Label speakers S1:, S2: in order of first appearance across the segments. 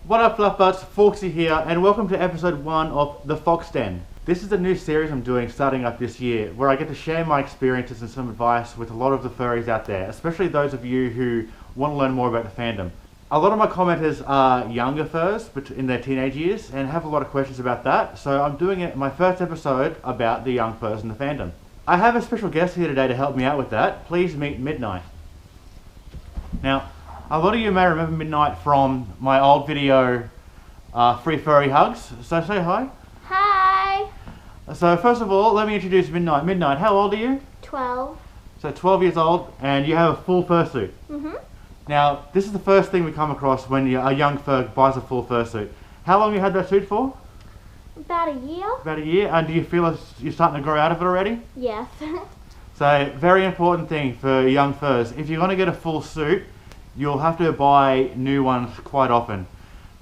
S1: What up, Fluff Buds? Foxy here, and welcome to episode 1 of The Fox Den. This is a new series I'm doing starting up this year, where I get to share my experiences and some advice with a lot of the furries out there, especially those of you who want to learn more about the fandom. A lot of my commenters are younger furs, but in their teenage years, and have a lot of questions about that, so I'm doing it my first episode about the young furs in the fandom. I have a special guest here today to help me out with that. Please meet Midnight. Now, a lot of you may remember Midnight from my old video, Free Furry Hugs. So say hi.
S2: Hi!
S1: So first of all, let me introduce Midnight. Midnight, how old are you?
S2: 12.
S1: So 12 years old, and you have a full fursuit.
S2: Mm-hmm.
S1: Now, this is the first thing we come across when a young fur buys a full fursuit. How long have you had that suit for?
S2: About a year.
S1: About a year, and do you feel you're starting to grow out of it already?
S2: Yes.
S1: So, very important thing for young furs. If you're going to get a full suit, you'll have to buy new ones quite often.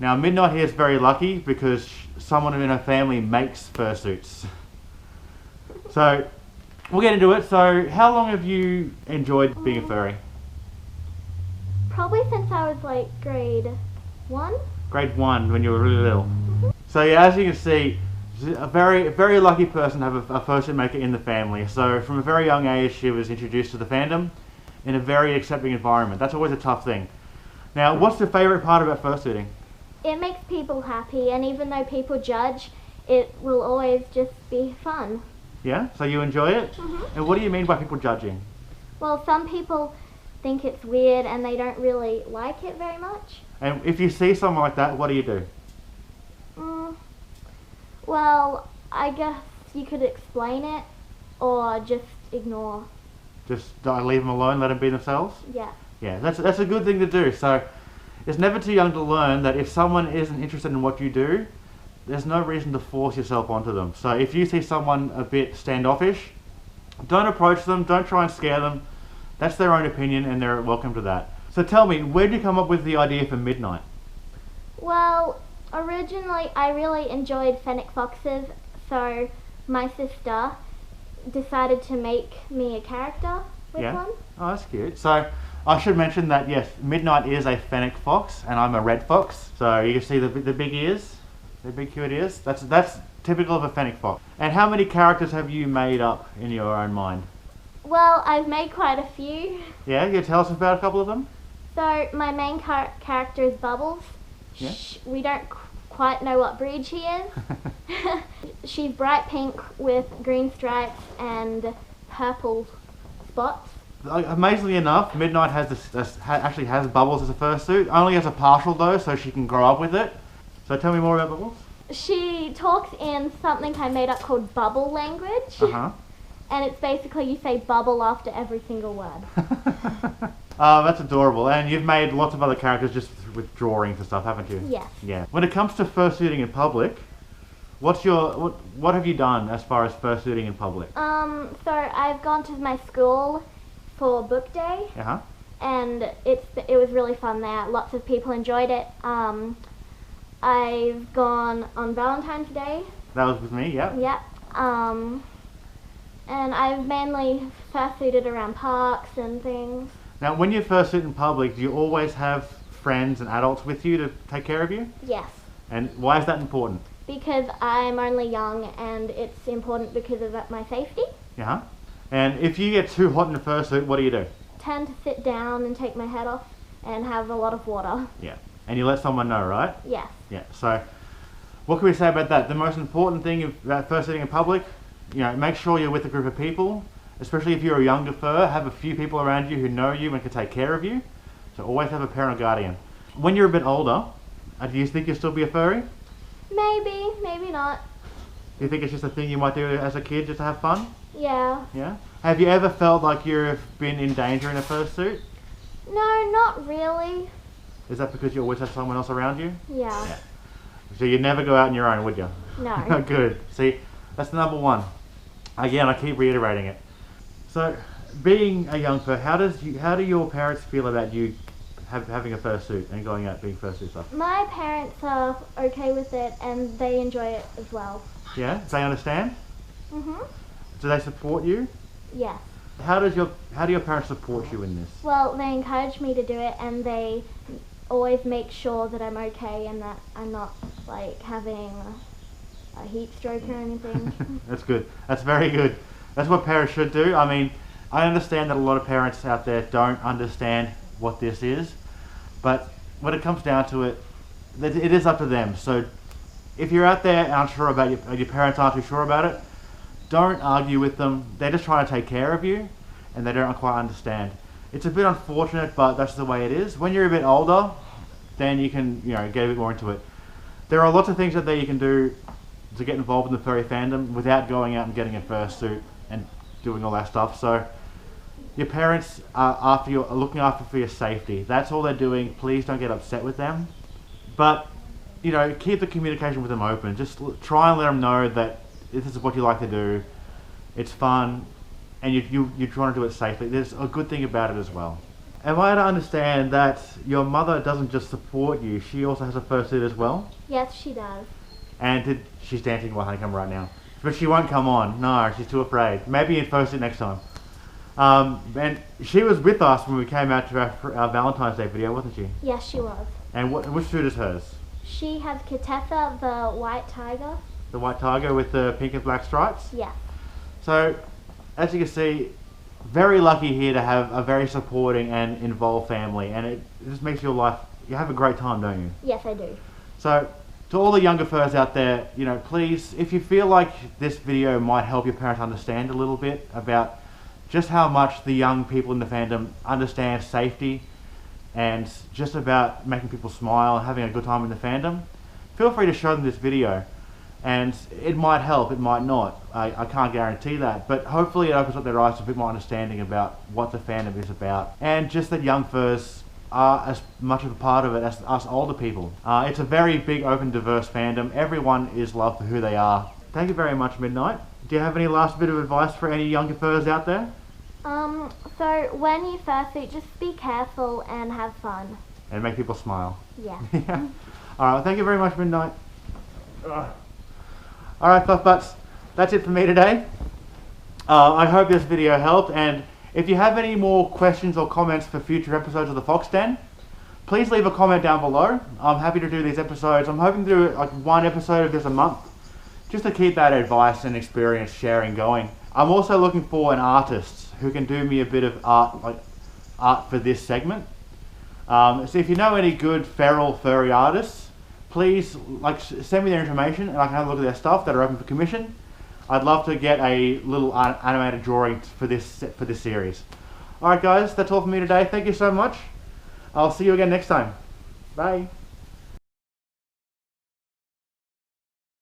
S1: Now, Midnight here is very lucky because someone in her family makes fursuits. So, we'll get into it. So, how long have you enjoyed being a furry?
S2: Probably since I was like grade 1.
S1: Grade 1, when you were really little. So, yeah, as you can see, a very lucky person to have a fursuit maker in the family. So, from a very young age, she was introduced to the fandom in a very accepting environment. That's always a tough thing. Now, what's your favourite part about fursuiting?
S2: It makes people happy, and even though people judge, it will always just be fun.
S1: Yeah? So you enjoy it?
S2: Mm-hmm.
S1: And what do you mean by people judging?
S2: Well, some people think it's weird and they don't really like it very much.
S1: And if you see someone like that, what do you do?
S2: Well, I guess you could explain it or just ignore.
S1: Just leave them alone, let them be themselves?
S2: Yeah.
S1: Yeah, that's a good thing to do. So it's never too young to learn that if someone isn't interested in what you do, there's no reason to force yourself onto them. So if you see someone a bit standoffish, don't approach them, don't try and scare them. That's their own opinion and they're welcome to that. So tell me, where did you come up with the idea for Midnight?
S2: Well, originally I really enjoyed fennec foxes, so my sister decided to make me a character with one.
S1: Oh, that's cute. So I should mention that yes, Midnight is a fennec fox and I'm a red fox. So you can see the big ears, the big cute ears. That's typical of a fennec fox. And how many characters have you made up in your own mind?
S2: Well, I've made quite a few.
S1: Yeah, you tell us about a couple of them?
S2: So my main character is Bubbles.
S1: Yeah.
S2: We don't quite know what breed she is. She's bright pink with green stripes and purple spots.
S1: Amazingly enough, Midnight actually has Bubbles as a fursuit. Only as a partial though, so she can grow up with it. So tell me more about Bubbles.
S2: She talks in something I made up called bubble language.
S1: Uh-huh.
S2: And it's basically you say bubble after every single word.
S1: Oh, that's adorable. And you've made lots of other characters just with drawings and stuff, haven't you?
S2: Yes.
S1: Yeah. When it comes to fursuiting in public, what have you done as far as fursuiting in public?
S2: So I've gone to my school for book day.
S1: Uh-huh.
S2: And it was really fun there. Lots of people enjoyed it. I've gone on Valentine's Day.
S1: That was with me, yeah.
S2: Yep. And I've mainly fursuited around parks and things.
S1: Now, when you fursuit in public, do you always have friends and adults with you to take care of you?
S2: Yes.
S1: And why is that important?
S2: Because I'm only young and it's important because of my safety.
S1: Yeah. And if you get too hot in a fursuit, what do you do?
S2: Tend to sit down and take my head off and have a lot of water.
S1: Yeah. And you let someone know, right?
S2: Yes.
S1: Yeah. So, what can we say about that? The most important thing about fursuiting in public, make sure you're with a group of people, especially if you're a younger fur, have a few people around you who know you and can take care of you. So always have a parent or guardian. When you're a bit older, do you think you'll still be a furry?
S2: Maybe, maybe not.
S1: Do you think it's just a thing you might do as a kid just to have fun?
S2: Yeah.
S1: Yeah? Have you ever felt like you've been in danger in a fursuit?
S2: No, not really.
S1: Is that because you always have someone else around you?
S2: Yeah.
S1: So you'd never go out on your own, would you?
S2: No.
S1: Good. See, that's the number one. Again, I keep reiterating it. So, being a young fur, how do your parents feel about you having a fursuit and going out being fursuit stuff?
S2: My parents are okay with it and they enjoy it as well.
S1: Yeah? Do they understand?
S2: Mhm.
S1: Do they support you?
S2: Yes.
S1: How do your parents support you in this?
S2: Well, they encourage me to do it and they always make sure that I'm okay and that I'm not like having a heat stroke or anything.
S1: That's good. That's very good. That's what parents should do. I mean, I understand that a lot of parents out there don't understand what this is, but when it comes down to it, it is up to them. So if you're out there unsure about your parents aren't too sure about it, don't argue with them. They're just trying to take care of you, and they don't quite understand. It's a bit unfortunate, but that's the way it is. When you're a bit older, then you can, get a bit more into it. There are lots of things out there you can do to get involved in the furry fandom without going out and getting a fursuit and doing all that stuff. So your parents are looking after for your safety. That's all they're doing. Please don't get upset with them. But, keep the communication with them open. Just try and let them know that this is what you like to do. It's fun, and you're trying to do it safely. There's a good thing about it as well. Am I to understand that your mother doesn't just support you, she also has a fursuit as well?
S2: Yes, she does.
S1: And she's dancing while honeycomb right now. But she won't come on. No, she's too afraid. Maybe in fursuit next time. And she was with us when we came out to our Valentine's Day video, wasn't she?
S2: Yes, she was.
S1: And which suit is hers?
S2: She has Katetha, the white tiger.
S1: The white tiger with the pink and black stripes?
S2: Yeah.
S1: So, as you can see, very lucky here to have a very supporting and involved family, and it just makes your life, you have a great time, don't you?
S2: Yes, I do.
S1: So, to all the younger furs out there, please, if you feel like this video might help your parents understand a little bit about just how much the young people in the fandom understand safety and just about making people smile and having a good time in the fandom, feel free to show them this video. And it might help, it might not. I can't guarantee that, but hopefully it opens up their eyes to a bit more understanding about what the fandom is about, and just that young furs are as much of a part of it as us older people. It's a very big, open, diverse fandom. Everyone is loved for who they are. Thank you very much, Midnight. Do you have any last bit of advice for any younger furs out there?
S2: So when you fursuit, just be careful and have fun.
S1: And make people smile.
S2: Yeah.
S1: Yeah. Alright, well, thank you very much, Midnight. Alright, Fluff Butts, that's it for me today. I hope this video helped, and if you have any more questions or comments for future episodes of the Fox Den, please leave a comment down below. I'm happy to do these episodes. I'm hoping to do like one episode of this a month, just to keep that advice and experience sharing going. I'm also looking for an artist who can do me a bit of art for this segment. So if you know any good feral furry artists, please send me their information and I can have a look at their stuff that are open for commission. I'd love to get a little animated drawing for this series. Alright guys, that's all for me today. Thank you so much. I'll see you again next time. Bye.